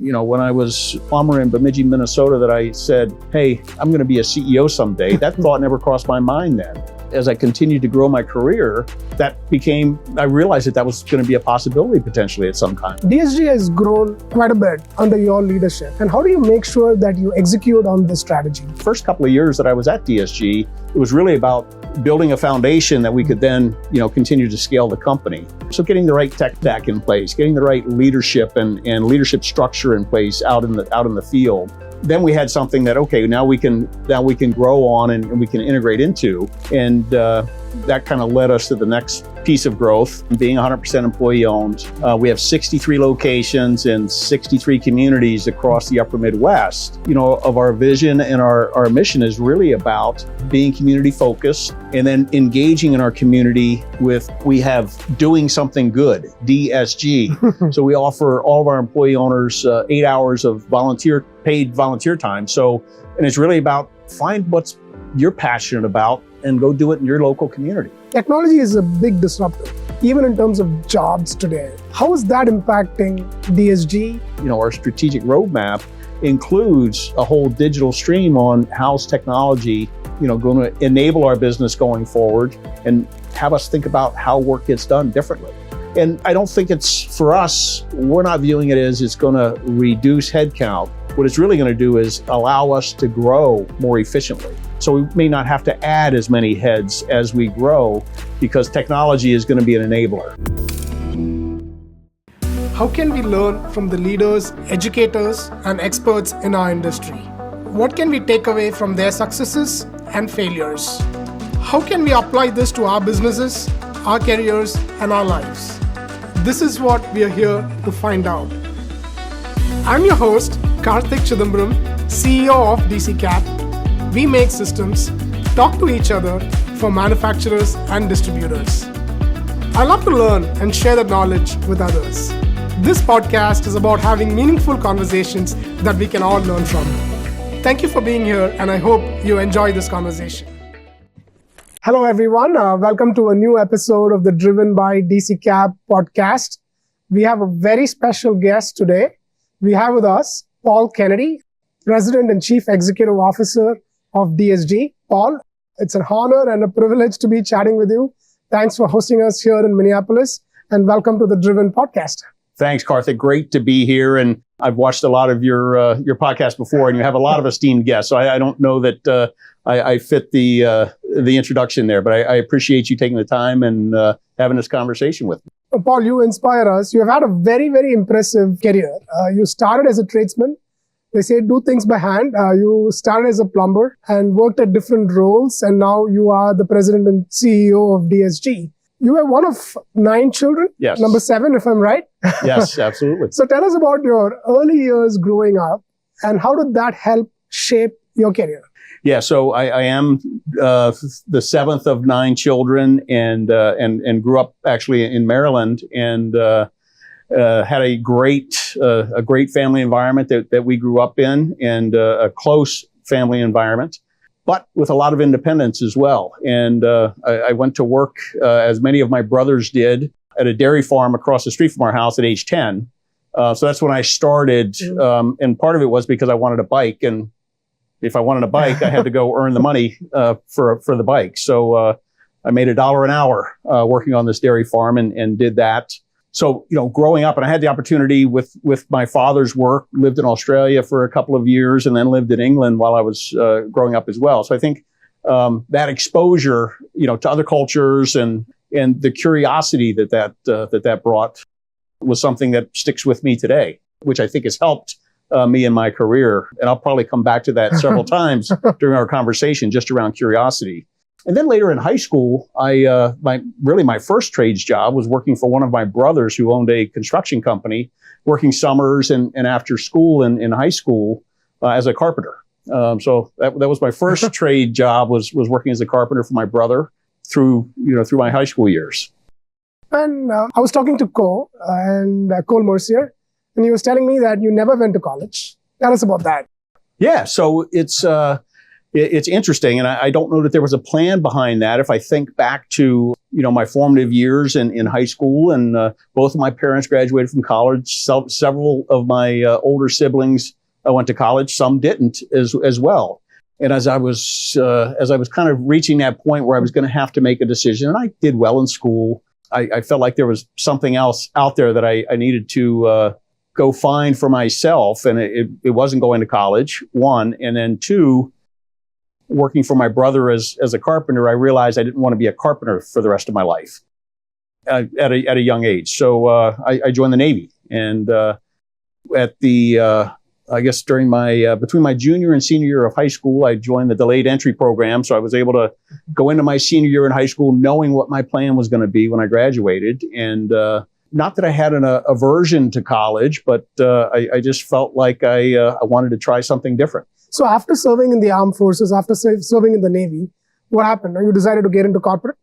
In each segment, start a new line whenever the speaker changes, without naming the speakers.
When I was plumber in Bemidji, Minnesota, that I said, hey, I'm going to be a CEO someday. That thought never crossed my mind then. As I continued to grow my career, I realized that was going to be a possibility potentially at some time.
DSG has grown quite a bit under your leadership. And how do you make sure that you execute on this strategy?
First couple of years that I was at DSG, it was really about building a foundation that we could then, continue to scale the company. So getting the right tech stack in place, getting the right leadership and leadership structure in place out in the field. Then we had something that, okay, now we can grow on and we can integrate into. And that kind of led us to the next piece of growth, being 100% employee owned. We have 63 locations in 63 communities across the upper Midwest. Of our vision and our mission is really about being community focused and then engaging in our community we have doing something good, DSG. So we offer all of our employee owners 8 hours of paid volunteer time. And it's really about find what's you're passionate about and go do it in your local community.
Technology is a big disruptor, even in terms of jobs today. How is that impacting DSG?
Our strategic roadmap includes a whole digital stream on how's technology, going to enable our business going forward and have us think about how work gets done differently. And I don't think it's, for us, we're not viewing it as it's going to reduce headcount. What it's really going to do is allow us to grow more efficiently. So we may not have to add as many heads as we grow because technology is going to be an enabler.
How can we learn from the leaders, educators, and experts in our industry? What can we take away from their successes and failures? How can we apply this to our businesses, our careers, and our lives? This is what we are here to find out. I'm your host, Karthik Chidambaram, CEO of DCKAP. We make systems, talk to each other for manufacturers and distributors. I love to learn and share that knowledge with others. This podcast is about having meaningful conversations that we can all learn from. Thank you for being here, and I hope you enjoy this conversation. Hello, everyone. Welcome to a new episode of the Driven by DCKAP podcast. We have a very special guest today. We have with us Paul Kennedy, President and Chief Executive Officer of DSG. Paul, it's an honor and a privilege to be chatting with you. Thanks for hosting us here in Minneapolis, and welcome to the Driven podcast.
Thanks, Karthik. Great to be here. And I've watched a lot of your podcast before, and you have a lot of esteemed guests. So I don't know that I fit the introduction there, but I appreciate you taking the time and having this conversation with me.
Paul, you inspire us. You have had a very, very impressive career. You started as a tradesman. They say do things by hand. You started as a plumber and worked at different roles, and now you are the president and CEO of DSG. You are one of 9 children?
Yes.
Number 7, if I'm right?
Yes, absolutely.
So tell us about your early years growing up, and how did that help shape your career?
Yeah, so I am the 7th of 9 children, and grew up actually in Maryland, and had a great family environment that we grew up in, and a close family environment, but with a lot of independence as well. And I went to work, as many of my brothers did, at a dairy farm across the street from our house at age 10. So that's when I started, and part of it was because I wanted a bike, and if I wanted a bike, I had to go earn the money for the bike. So I made $1 an hour working on this dairy farm and did that. So, growing up, and I had the opportunity with my father's work, lived in Australia for a couple of years and then lived in England while I was growing up as well. So I think that exposure, to other cultures and the curiosity that brought was something that sticks with me today, which I think has helped me in my career. And I'll probably come back to that several times during our conversation, just around curiosity. And then later in high school, my first trades job was working for one of my brothers who owned a construction company, working summers and after school in high school as a carpenter. So that was my first trade job, was working as a carpenter for my brother through my high school years.
And I was talking to Cole Mercier, and he was telling me that you never went to college. Tell us about that.
Yeah, so it's interesting, and I don't know that there was a plan behind that. If I think back to my formative years in high school, and both of my parents graduated from college. Several of my older siblings went to college. Some didn't as well. And as I was kind of reaching that point where I was going to have to make a decision, and I did well in school, I felt like there was something else out there that I needed to go find for myself, and it wasn't going to college, one, and then two, working for my brother as a carpenter, I realized I didn't want to be a carpenter for the rest of my life at a young age. So I joined the Navy, and I guess during between my junior and senior year of high school, I joined the delayed entry program. So I was able to go into my senior year in high school knowing what my plan was going to be when I graduated. And not that I had an aversion to college, but I just felt like I wanted to try something different.
So after serving in the armed forces, after serving in the Navy, what happened? You decided to get into corporate?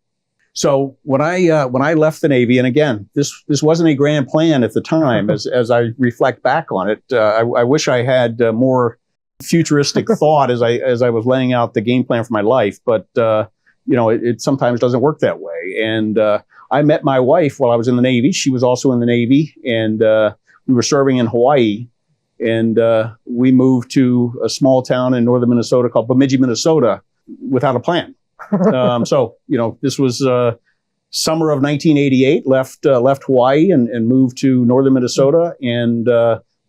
So when I left the Navy, and again, this wasn't a grand plan at the time, as I reflect back on it, I wish I had more futuristic thought as I was laying out the game plan for my life. But it sometimes doesn't work that way. And I met my wife while I was in the Navy. She was also in the Navy, and we were serving in Hawaii. And we moved to a small town in northern Minnesota called Bemidji, Minnesota, without a plan. This was summer of 1988. Left Hawaii and moved to northern Minnesota, and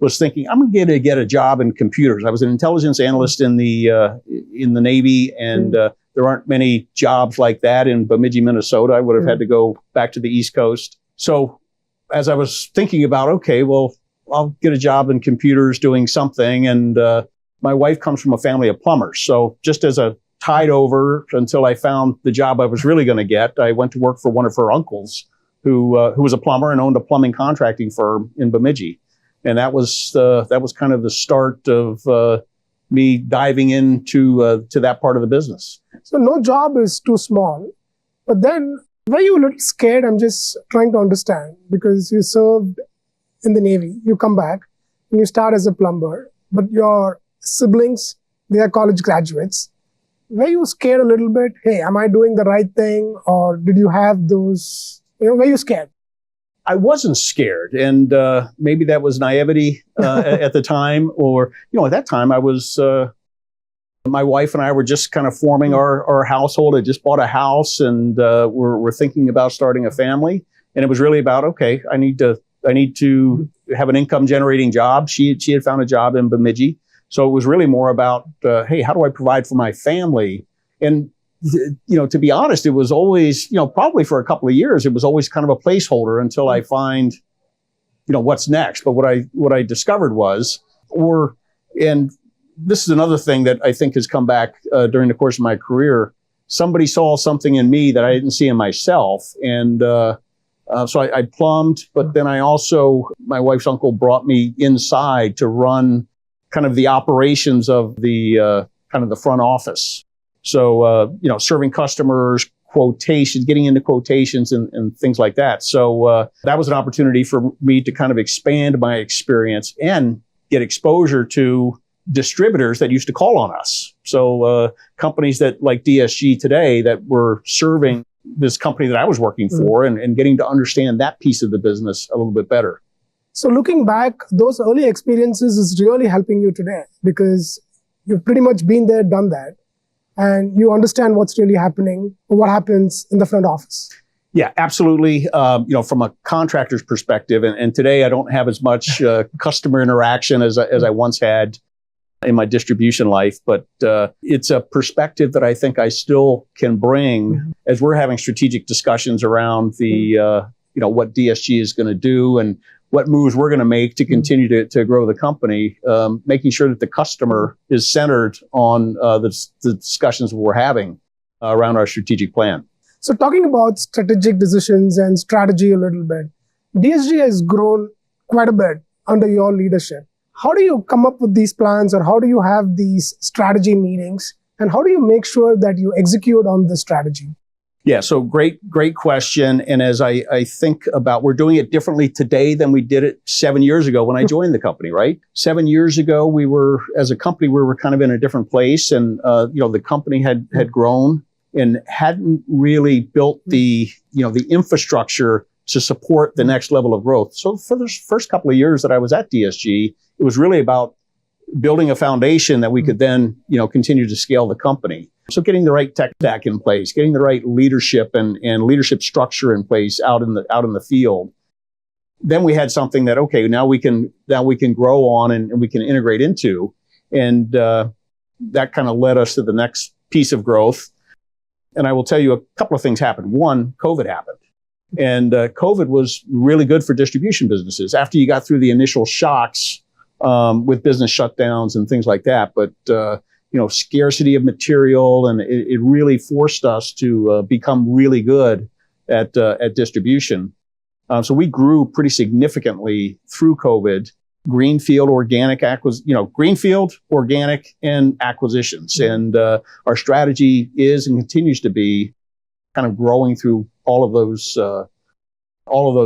was thinking I'm going to get a job in computers. I was an intelligence analyst in the Navy, and there aren't many jobs like that in Bemidji, Minnesota. I would have had to go back to the East Coast. So as I was thinking about, okay, well, I'll get a job in computers doing something. And my wife comes from a family of plumbers. So just as a tide over until I found the job I was really going to get, I went to work for one of her uncles who was a plumber and owned a plumbing contracting firm in Bemidji. And that was kind of the start of me diving into to that part of the business.
So no job is too small. But then were you a little scared? I'm just trying to understand, because you served in the Navy, you come back and you start as a plumber, but your siblings, they are college graduates. Were you scared a little bit? Hey, am I doing the right thing? Or did you have those, were you scared?
I wasn't scared. And maybe that was naivety at the time. Or, at that time I was, my wife and I were just kind of forming our household. I just bought a house, and we're thinking about starting a family. And it was really about, okay, I need to have an income generating job. She had found a job in Bemidji. So it was really more about, hey, how do I provide for my family? And, to be honest, it was always, probably for a couple of years, it was always kind of a placeholder until I find, what's next. But what I discovered was, and this is another thing that I think has come back during the course of my career, somebody saw something in me that I didn't see in myself. And, so I plumbed, but then my wife's uncle brought me inside to run kind of the operations of the kind of the front office. So, serving customers, quotations, getting into quotations and things like that. So that was an opportunity for me to kind of expand my experience and get exposure to distributors that used to call on us. So companies that like DSG today that were serving this company that I was working for, and getting to understand that piece of the business a little bit better.
So looking back, those early experiences is really helping you today, because you've pretty much been there, done that, and you understand what's really happening, what happens in the front office.
Yeah, absolutely. From a contractor's perspective, and today I don't have as much customer interaction as I once had in my distribution life, but it's a perspective that I think I still can bring as we're having strategic discussions around what DSG is going to do and what moves we're going to make to continue to grow the company, making sure that the customer is centered on the discussions we're having around our strategic plan.
So talking about strategic decisions and strategy a little bit, DSG has grown quite a bit under your leadership. How do you come up with these plans, or how do you have these strategy meetings, and how do you make sure that you execute on the strategy?
Yeah, so great question. And as I think about, we're doing it differently today than we did it 7 years ago when I joined the company, right? 7 years ago, as a company, we were kind of in a different place, and the company had grown, and hadn't really built the infrastructure to support the next level of growth. So for the first couple of years that I was at DSG, it was really about building a foundation that we could then, continue to scale the company. So getting the right tech stack in place, getting the right leadership and leadership structure in place out in the field. Then we had something that, okay, now we can grow on and we can integrate into. And that kind of led us to the next piece of growth. And I will tell you a couple of things happened. One, COVID happened. And COVID was really good for distribution businesses after you got through the initial shocks with business shutdowns and things like that. But, scarcity of material, and it really forced us to become really good at distribution. So we grew pretty significantly through COVID. Greenfield, organic and acquisitions. And our strategy is and continues to be kind of growing through all of those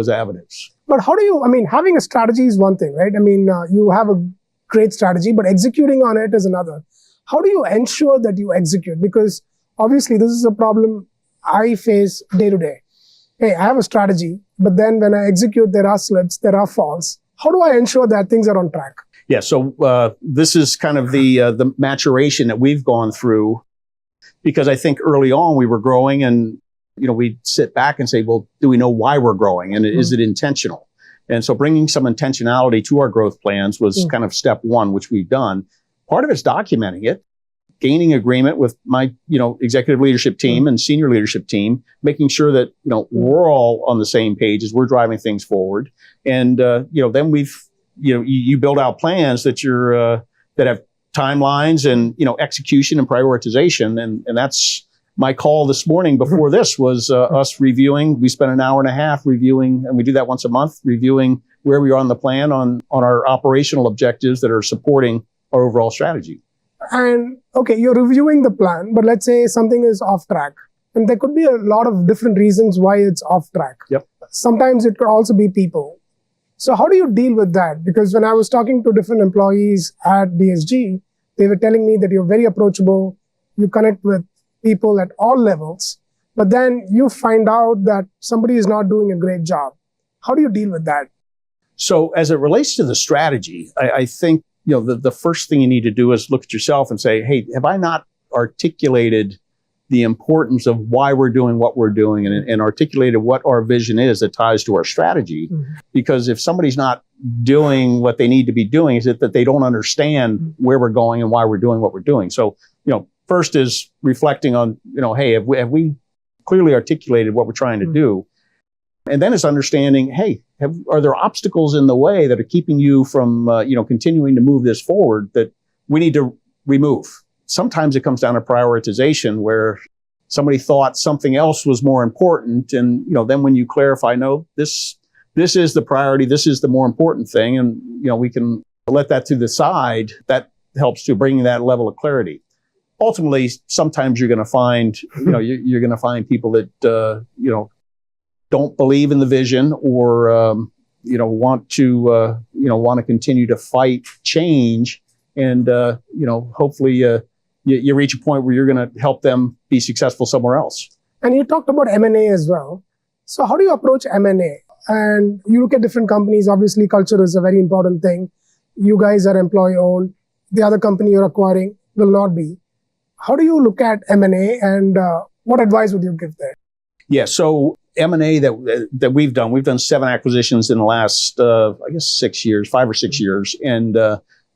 avenues.
But having a strategy is one thing, right? You have a great strategy, but executing on it is another. How do you ensure that you execute? Because obviously this is a problem I face day to day. Hey, I have a strategy, but then when I execute, there are slips, there are falls. How do I ensure that things are on track?
Yeah, so this is kind of the maturation that we've gone through, because I think early on we were growing and, we'd sit back and say, well, do we know why we're growing? And is it intentional? And so bringing some intentionality to our growth plans was kind of step one, which we've done. Part of it's documenting it, gaining agreement with my, executive leadership team and senior leadership team, making sure that, we're all on the same page as we're driving things forward. And, then you build out plans that that have timelines and, execution and prioritization. And that's my call this morning before this was, us reviewing. We spent an hour and a half reviewing, and we do that once a month, reviewing where we are on the plan on our operational objectives that are supporting our overall strategy.
And okay, you're reviewing the plan, but let's say something is off track. And there could be a lot of different reasons why it's off track.
Yep.
Sometimes it could also be people. So how do you deal with that? Because when I was talking to different employees at DSG, they were telling me that you're very approachable, you connect with people at all levels, but then you find out that somebody is not doing a great job. How do you deal with that?
So as it relates to the strategy, I think, the first thing you need to do is look at yourself and say, hey, have I not articulated the importance of why we're doing what we're doing and articulated what our vision is that ties to our strategy? Because if somebody's not doing what they need to be doing, is it that they don't understand where we're going and why we're doing what we're doing? So, first is reflecting on, hey, have we clearly articulated what we're trying to do? And then it's understanding, hey, are there obstacles in the way that are keeping you from, continuing to move this forward that we need to remove? Sometimes it comes down to prioritization where somebody thought something else was more important. And, then when you clarify, no, this is the priority, this is the more important thing. And, we can let that to the side. That helps to bring that level of clarity. Ultimately, sometimes you're going to find, you're going to find people that, don't believe in the vision or, want to continue to fight change. And, hopefully, you reach a point where you're going to help them be successful somewhere else.
And you talked about M&A as well. So how do you approach M&A? And you look at different companies, obviously culture is a very important thing. You guys are employee owned. The other company you're acquiring will not be. How do you look at M&A and what advice would you give there?
Yeah, so M&A that we've done 7 acquisitions in the last, 5 or 6 years. And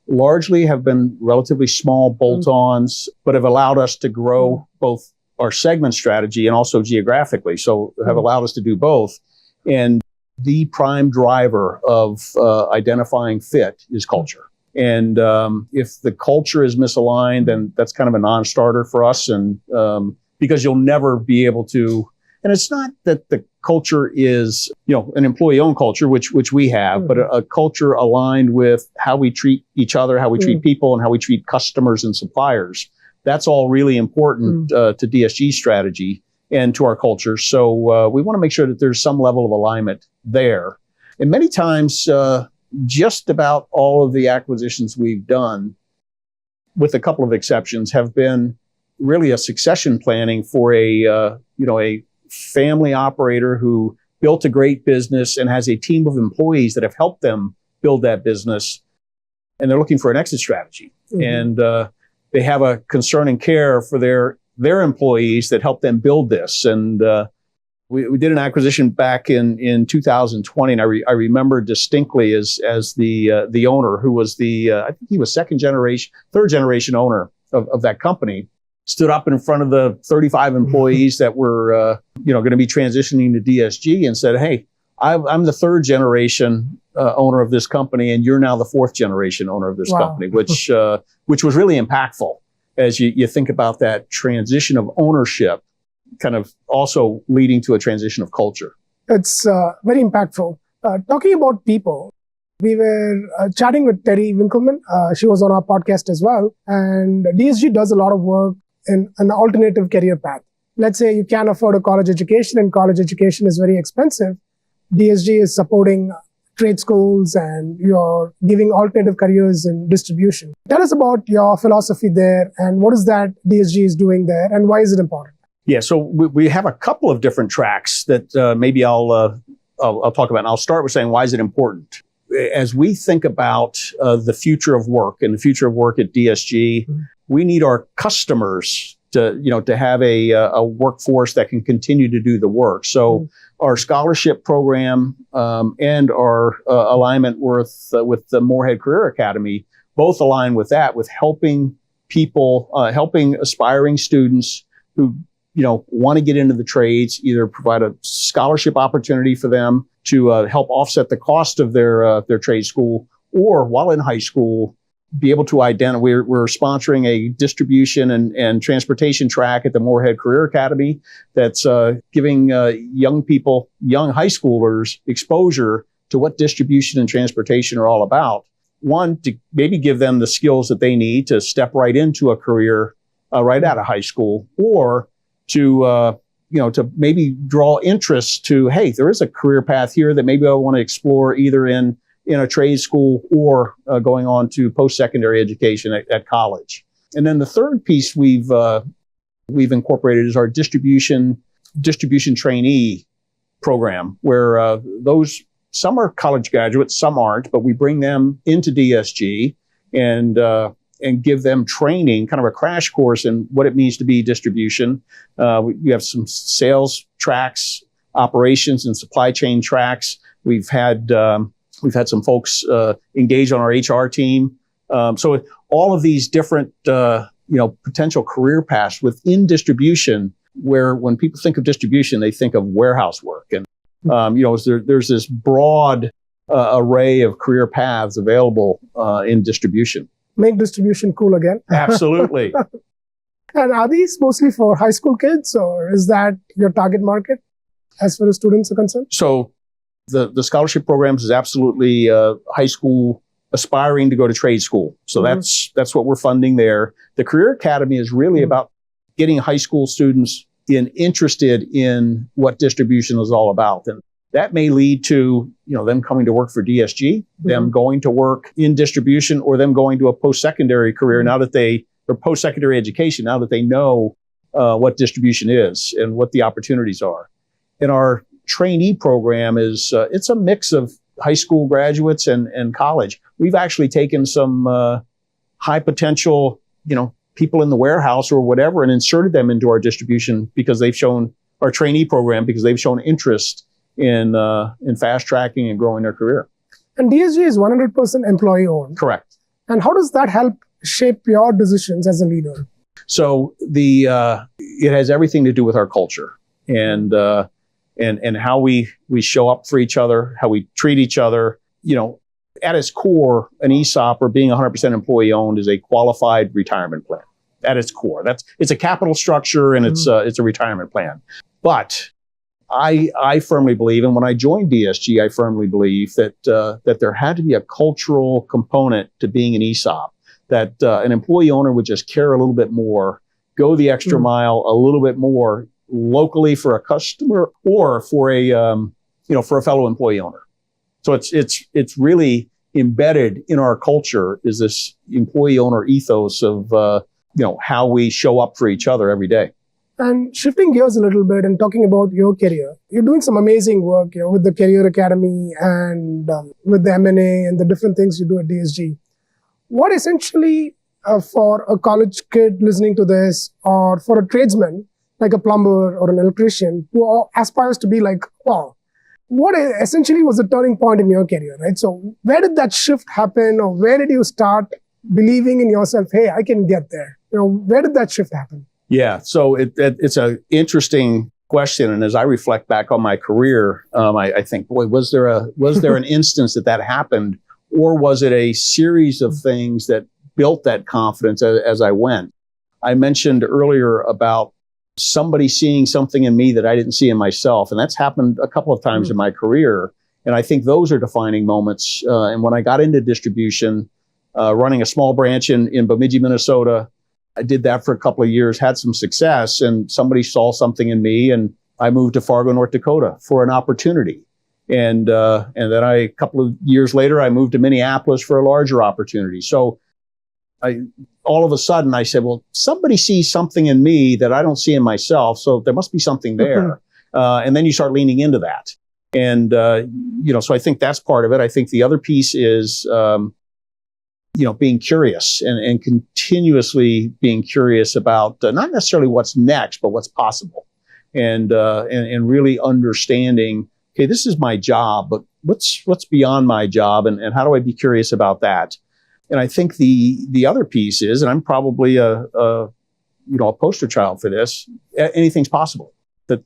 largely have been relatively small bolt-ons, but have allowed us to grow both our segment strategy and also geographically. So have allowed us to do both. And the prime driver of identifying fit is culture. And if the culture is misaligned, then that's kind of a non-starter for us. And because you'll never be able to, and it's not that the culture is, an employee-owned culture, which we have, but a culture aligned with how we treat each other, how we treat people, and how we treat customers and suppliers. That's all really important to DSG strategy and to our culture. So we want to make sure that there's some level of alignment there. And many times, just about all of the acquisitions we've done, with a couple of exceptions, have been really a succession planning for a family operator who built a great business and has a team of employees that have helped them build that business, and they're looking for an exit strategy. And they have a concern and care for their employees that help them build this. And we did an acquisition back in 2020, and I remember distinctly as the owner, who was I think he was third generation owner of that company, stood up in front of the 35 employees that were going to be transitioning to DSG and said, "Hey, I'm the third generation owner of this company, and you're now the fourth generation owner of this company," which was really impactful as you think about that transition of ownership, kind of also leading to a transition of culture.
It's very impactful. Talking about people, we were chatting with Terry Winkleman. She was on our podcast as well. And DSG does a lot of work in an alternative career path. Let's say you can't afford a college education and college education is very expensive. DSG is supporting trade schools and you're giving alternative careers in distribution. Tell us about your philosophy there and what is that DSG is doing there and why is it important?
Yeah, so we have a couple of different tracks that maybe I'll talk about. And I'll start with saying, why is it important? As we think about the future of work and the future of work at DSG, we need our customers to have a workforce that can continue to do the work. So our scholarship program and our alignment with the Moorhead Career Academy both align with that, with helping people, helping aspiring students who want to get into the trades, either provide a scholarship opportunity for them to help offset the cost of their trade school, or while in high school, be able to identify. We're sponsoring a distribution and transportation track at the Moorhead Career Academy that's giving young high schoolers exposure to what distribution and transportation are all about. One, to maybe give them the skills that they need to step right into a career right out of high school, or to maybe draw interest to, hey, there is a career path here that maybe I want to explore either in a trade school or going on to post-secondary education at college. And then the third piece we've incorporated is our distribution trainee program, where some are college graduates, some aren't, but we bring them into DSG and give them training, kind of a crash course in what it means to be distribution. We have some sales tracks, operations and supply chain tracks. We've had some folks engage on our HR team. So all of these different potential career paths within distribution, where when people think of distribution, they think of warehouse work, and there's this broad array of career paths available in distribution.
Make distribution cool again.
Absolutely.
And are these mostly for high school kids, or is that your target market as far as students are concerned?
So the scholarship programs is absolutely high school aspiring to go to trade school. So that's what we're funding there. The Career Academy is really about getting high school students interested in what distribution is all about. And that may lead to, them coming to work for DSG, them going to work in distribution, or them going to a post-secondary career or post-secondary education, now that they know what distribution is and what the opportunities are. And our trainee program is, it's a mix of high school graduates and college. We've actually taken some high potential, people in the warehouse or whatever, and inserted them into our distribution because they've shown our trainee program, because they've shown interest in fast tracking and growing their career.
And DSG is 100% employee owned.
Correct.
And how does that help shape your decisions as a leader?
So it has everything to do with our culture and how we show up for each other, how we treat each other. At its core, an ESOP, or being 100% employee owned, is a qualified retirement plan. At its core, it's a capital structure and it's a retirement plan. But I firmly believe, and when I joined DSG, I firmly believe that there had to be a cultural component to being an ESOP, that an employee owner would just care a little bit more, go the extra mile a little bit more locally for a customer or for a fellow employee owner. So it's really embedded in our culture, is this employee owner ethos of how we show up for each other every day.
And shifting gears a little bit and talking about your career, you're doing some amazing work, with the Career Academy and with the M&A and the different things you do at DSG. What essentially, for a college kid listening to this, or for a tradesman like a plumber or an electrician who aspires to be like, wow, what essentially was the turning point in your career, right? So where did that shift happen, or where did you start believing in yourself, hey, I can get there? Where did that shift happen?
Yeah, so it's an interesting question, and as I reflect back on my career, I think, boy, was there an instance that happened, or was it a series of things that built that confidence as I went? I mentioned earlier about somebody seeing something in me that I didn't see in myself, and that's happened a couple of times in my career, and I think those are defining moments. And when I got into distribution, running a small branch in Bemidji, Minnesota, I did that for a couple of years, had some success, and somebody saw something in me, and I moved to Fargo, North Dakota for an opportunity. And then a couple of years later, I moved to Minneapolis for a larger opportunity. So all of a sudden I said, well, somebody sees something in me that I don't see in myself, so there must be something there. And then you start leaning into that. And, so I think that's part of it. I think the other piece is, being curious and continuously being curious about not necessarily what's next, but what's possible, and really understanding, okay, this is my job, but what's beyond my job, and how do I be curious about that? And I think the other piece is, and I'm probably a poster child for this, anything's possible. That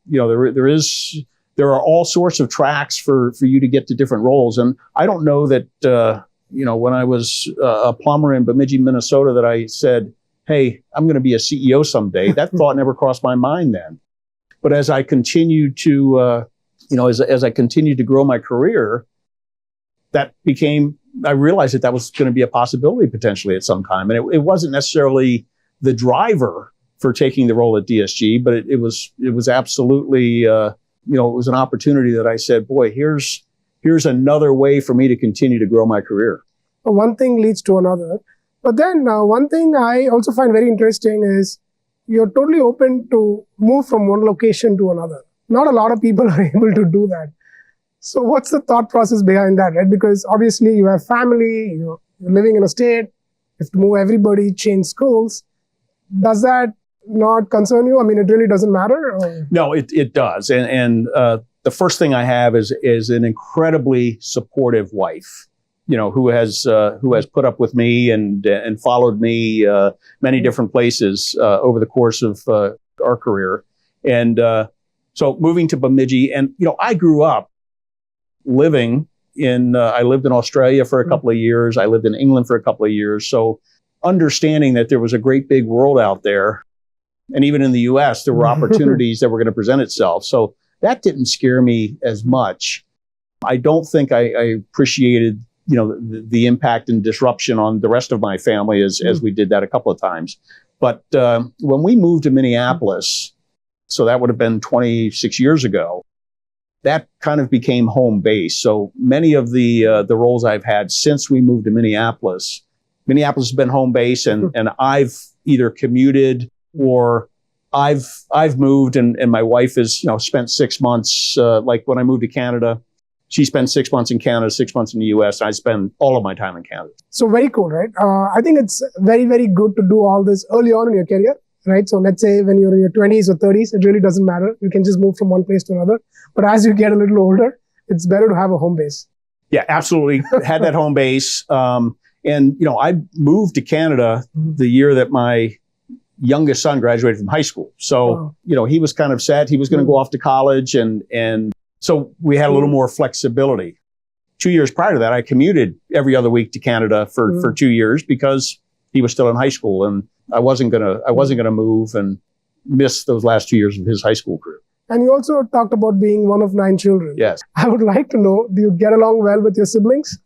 there are all sorts of tracks for you to get to different roles, and I don't know that. When I was a plumber in Bemidji, Minnesota, that I said, hey, I'm going to be a CEO someday. That thought never crossed my mind then. But as I continued to, as I continued to grow my career, I realized that was going to be a possibility potentially at some time. And it wasn't necessarily the driver for taking the role at DSG, but it was absolutely, it was an opportunity that I said, boy, here's another way for me to continue to grow my career.
One thing leads to another. But then one thing I also find very interesting is you're totally open to move from one location to another. Not a lot of people are able to do that. So what's the thought process behind that, right? Because obviously you have family, you're living in a state, you have to move everybody, change schools. Does that not concern you? I mean, it really doesn't matter? Or?
No, it does. And the first thing I have is an incredibly supportive wife, who has put up with me and followed me many different places over the course of our career. And so moving to Bemidji, and I grew up living I lived in Australia for a couple of years. I lived in England for a couple of years. So understanding that there was a great big world out there, and even in the U.S., there were opportunities that were going to present itself. So that didn't scare me as much. I don't think I appreciated, the impact and disruption on the rest of my family as we did that a couple of times. But when we moved to Minneapolis, so that would have been 26 years ago, that kind of became home base. So many of the roles I've had since we moved to Minneapolis has been home base, and I've either commuted or I've moved, and my wife has spent 6 months. Like when I moved to Canada, she spent 6 months in Canada, 6 months in the U.S. And I spend all of my time in Canada.
So very cool, right? I think it's very, very good to do all this early on in your career, right? So let's say when you're in your 20s or 30s, it really doesn't matter. You can just move from one place to another. But as you get a little older, it's better to have a home base.
Yeah, absolutely. Had that home base. And I moved to Canada the year that my youngest son graduated from high school. So, he was kind of set. He was going to go off to college. And so we had a little more flexibility. 2 years prior to that, I commuted every other week to Canada for 2 years because he was still in high school, and I wasn't gonna move and miss those last 2 years of his high school career.
And you also talked about being one of 9 children.
Yes.
I would like to know, do you get along well with your siblings?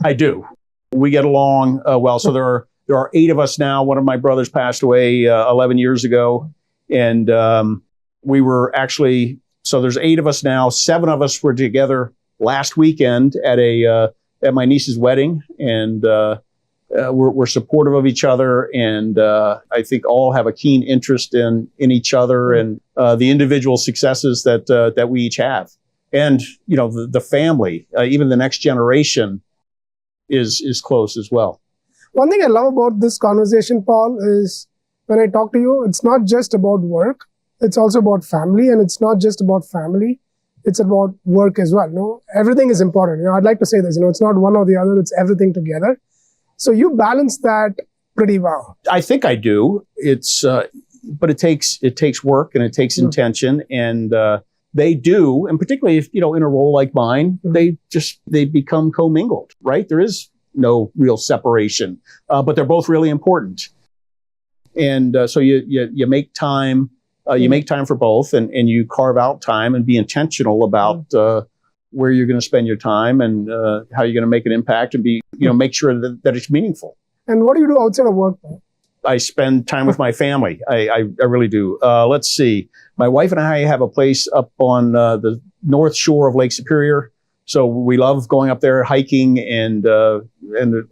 I do. We get along well. So there are 8 of us now. One of my brothers passed away 11 years ago. And we were actually, so there's 8 of us now. 7 of us were together last weekend at my niece's wedding. And we're supportive of each other, and I think all have a keen interest in each other and the individual successes that we each have. And the family, even the next generation, is close as well.
One thing I love about this conversation, Paul, is when I talk to you, it's not just about work. It's also about family, and it's not just about family. It's about work as well. No, everything is important. I'd like to say this. It's not one or the other. It's everything together. So you balance that pretty well.
I think I do. But it takes work and it takes intention, and they do. And particularly if in a role like mine, they become commingled. Right? There is no real separation, but they're both really important. And so you make time. You make time for both, and you carve out time and be intentional about where you're going to spend your time and how you're going to make an impact, and make sure that it's meaningful.
And what do you do outside of work?
I spend time with my family. I really do. Let's see. My wife and I have a place up on the north shore of Lake Superior. So we love going up there hiking, and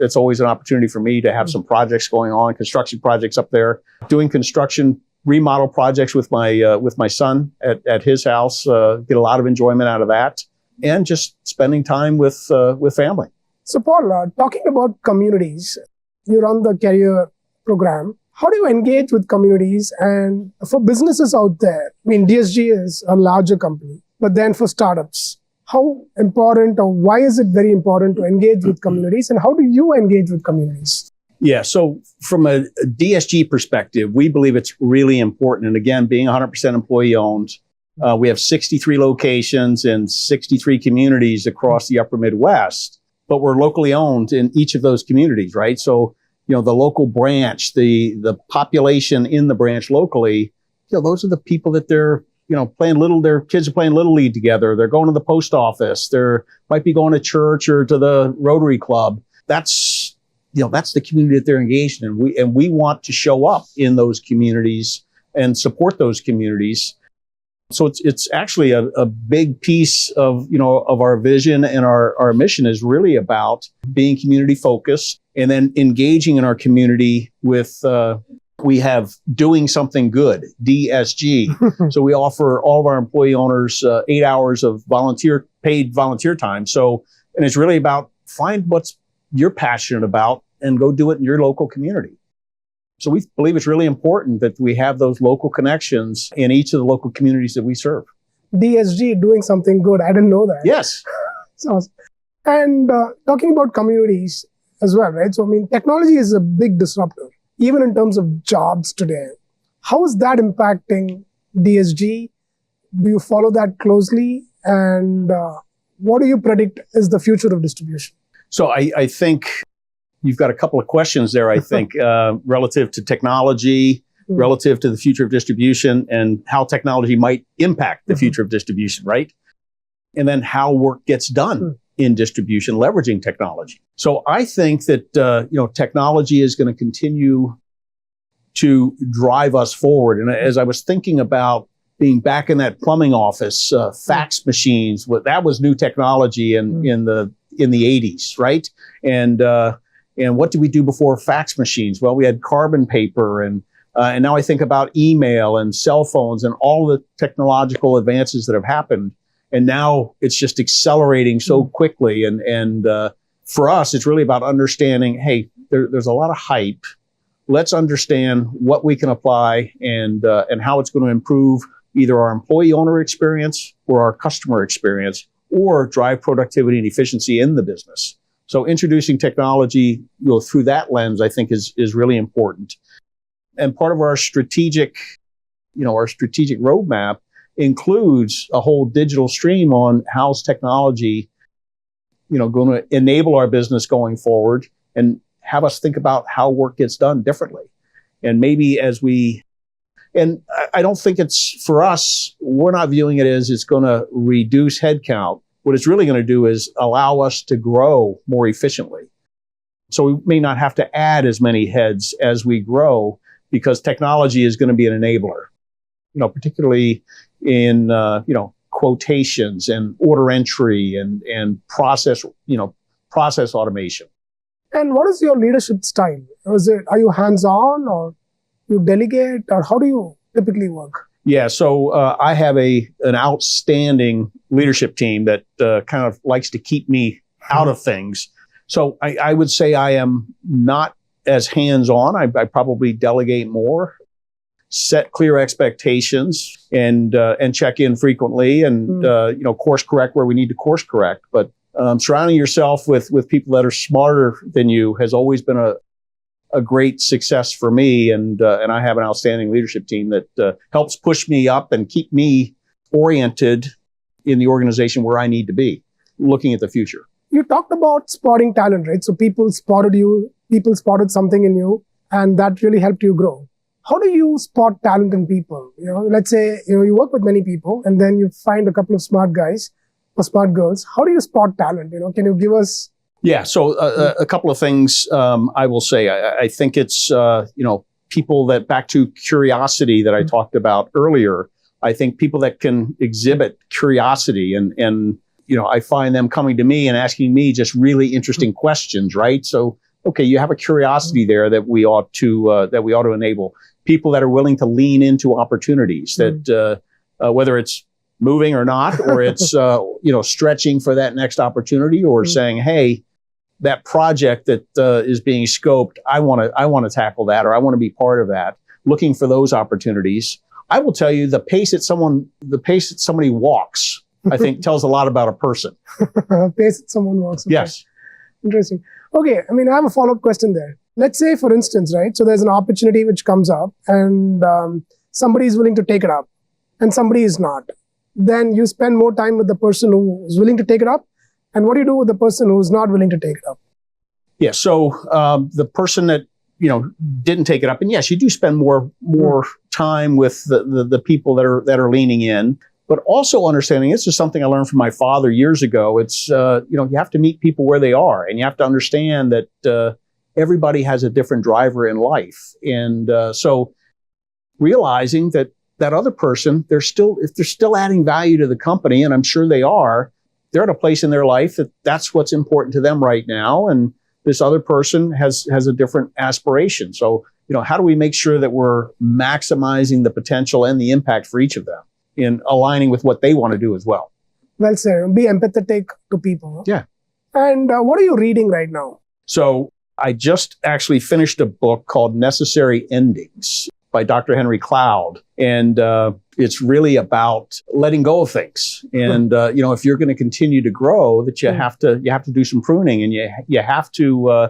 it's always an opportunity for me to have some projects going on, construction projects up there, doing construction remodel projects with my son at his house. Get a lot of enjoyment out of that, and just spending time with family.
So Paul, talking about communities, you run the career program. How do you engage with communities? And for businesses out there, DSG is a larger company, but then for startups, how important or why is it very important to engage with communities, and how do you engage with communities?
Yeah, so from a DSG perspective, we believe it's really important. And again, being 100% employee owned, we have 63 locations in 63 communities across the upper Midwest, but we're locally owned in each of those communities, right? So, the local branch, the population in the branch locally, those are the people that they're their kids are playing Little League together. They're going to the post office. They're might be going to church or to the Rotary Club. That's the community that they're engaged in. We want to show up in those communities and support those communities. So it's actually a big piece of our vision, and our mission is really about being community focused and then engaging in our community with, we have doing something good, DSG. So we offer all of our employee owners 8 hours of paid volunteer time. And it's really about find what's you're passionate about and go do it in your local community. So we believe it's really important that we have those local connections in each of the local communities that we serve.
DSG, doing something good. I didn't know that.
Yes.
So, and talking about communities as well, right? So, technology is a big disruptor, even in terms of jobs today. How is that impacting DSG? Do you follow that closely? And what do you predict is the future of distribution?
So I think you've got a couple of questions there, I think, relative to technology, relative to the future of distribution, and how technology might impact the future of distribution, right? And then how work gets done in distribution, leveraging technology. So I think that, technology is going to continue to drive us forward. And as I was thinking about being back in that plumbing office, fax machines, that was new technology in the 80s, right? And what did we do before fax machines? Well, we had carbon paper, and now I think about email and cell phones and all the technological advances that have happened. And now it's just accelerating so quickly. And for us, it's really about understanding, hey, there's a lot of hype. Let's understand what we can apply and how it's going to improve either our employee owner experience or our customer experience, or drive productivity and efficiency in the business. So introducing technology through that lens, I think, is really important. And part of our strategic roadmap includes a whole digital stream on how's technology, going to enable our business going forward and have us think about how work gets done differently. And maybe and I don't think it's, for us, we're not viewing it as it's going to reduce headcount. What it's really going to do is allow us to grow more efficiently. So we may not have to add as many heads as we grow, because technology is going to be an enabler, particularly in, quotations and order entry and process automation.
And what is your leadership style? Are you hands-on or you delegate, or how do you typically work?
Yeah, so I have an outstanding leadership team that kind of likes to keep me out of things. So I would say I am not as hands-on. I probably delegate more, set clear expectations, and check in frequently, and course correct where we need to course correct. But surrounding yourself with people that are smarter than you has always been a great success for me, and I have an outstanding leadership team that helps push me up and keep me oriented in the organization where I need to be, looking at the future.
You talked about spotting talent, right? So people spotted you, people spotted something in you, and that really helped you grow. How do you spot talent in people? Let's say you work with many people, and then you find a couple of smart guys or smart girls. How do you spot talent? Can you give us?
Yeah, so a couple of things I will say. I think it's, people that, back to curiosity that I talked about earlier, I think people that can exhibit curiosity and I find them coming to me and asking me just really interesting questions, right? So, okay, you have a curiosity there that we ought to enable. People that are willing to lean into opportunities that, whether it's moving or not, or it's, stretching for that next opportunity, or saying, hey, that project that is being scoped, I want to tackle that, or I want to be part of that. Looking for those opportunities. I will tell you, the pace that somebody walks, I think, tells a lot about a person.
Pace that someone walks. Okay.
Yes.
Interesting. Okay, I have a follow-up question there. Let's say, for instance, right? So there's an opportunity which comes up, and somebody is willing to take it up, and somebody is not. Then you spend more time with the person who is willing to take it up. And what do you do with the person who's not willing to take it up?
Yeah, so the person that didn't take it up, and yes, you do spend more time with the people that are leaning in, but also understanding, this is something I learned from my father years ago. It's you have to meet people where they are, and you have to understand that everybody has a different driver in life, and so realizing that other person, if they're still adding value to the company, and I'm sure they are. They're at a place in their life that's what's important to them right now, and this other person has a different aspiration. So, how do we make sure that we're maximizing the potential and the impact for each of them in aligning with what they want to do as well?
Well said. Be empathetic to people.
Yeah.
And what are you reading right now?
So I just actually finished a book called Necessary Endings by Dr. Henry Cloud. And it's really about letting go of things. And, if you're going to continue to grow, that you have to do some pruning, and you have to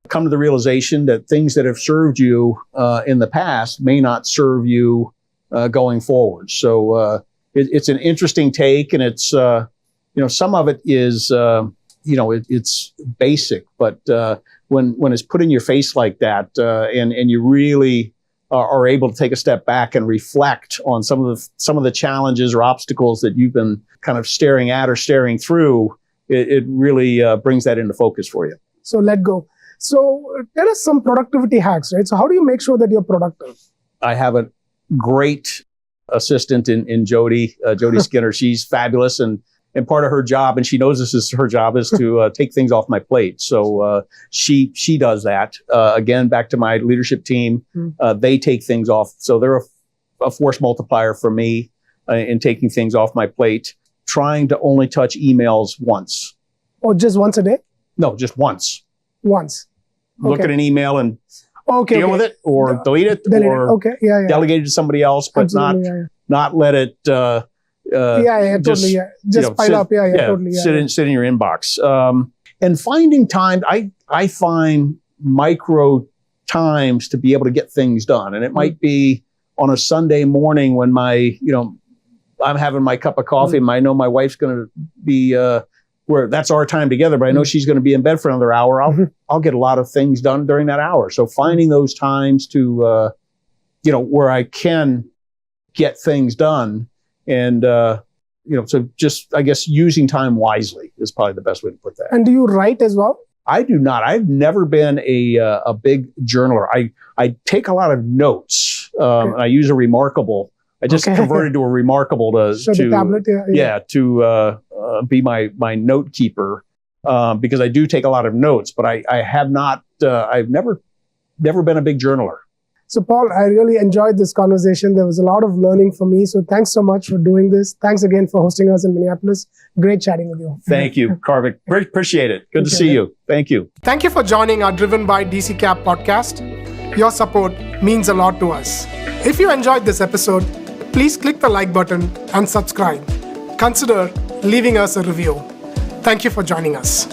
come to the realization that things that have served you in the past may not serve you going forward. So it's an interesting take, and it's, some of it is, it's basic, but when it's put in your face like that, and you really are able to take a step back and reflect on some of the challenges or obstacles that you've been kind of staring at or staring through, it really brings that into focus for you.
So let go. So tell us some productivity hacks, right? So how do you make sure that you're productive?
I have a great assistant in Jody Skinner. She's fabulous, and part of her job, and she knows this is her job, is to take things off my plate. So she does that. Again, back to my leadership team, they take things off. So they're a force multiplier for me in taking things off my plate. Trying to only touch emails once.
Oh, just once a day?
No, just once.
Once.
Look at an email and deal with it, or delete it, or delegate it to somebody else, but not let it.
Totally. Just pile up. Totally.
Sit in your inbox. And finding time, I find micro times to be able to get things done. And it might be on a Sunday morning when I'm having my cup of coffee, and I know my wife's going to be, where that's our time together, but I know she's going to be in bed for another hour. I'll get a lot of things done during that hour. So finding those times to, where I can get things done. And, so just, I guess, using time wisely is probably the best way to put that.
And do you write as well?
I do not. I've never been a big journaler. I take a lot of notes. I use a Remarkable. I just converted to a Remarkable to
the tablet,
to be my note keeper. because I do take a lot of notes, but I have not, I've never been a big journaler.
So Paul, I really enjoyed this conversation. There was a lot of learning for me. So thanks so much for doing this. Thanks again for hosting us in Minneapolis. Great chatting with you.
Thank you, Karvik. Appreciate it. Good to see you. Thank you.
Thank you for joining our Driven by DCKAP podcast. Your support means a lot to us. If you enjoyed this episode, please click the like button and subscribe. Consider leaving us a review. Thank you for joining us.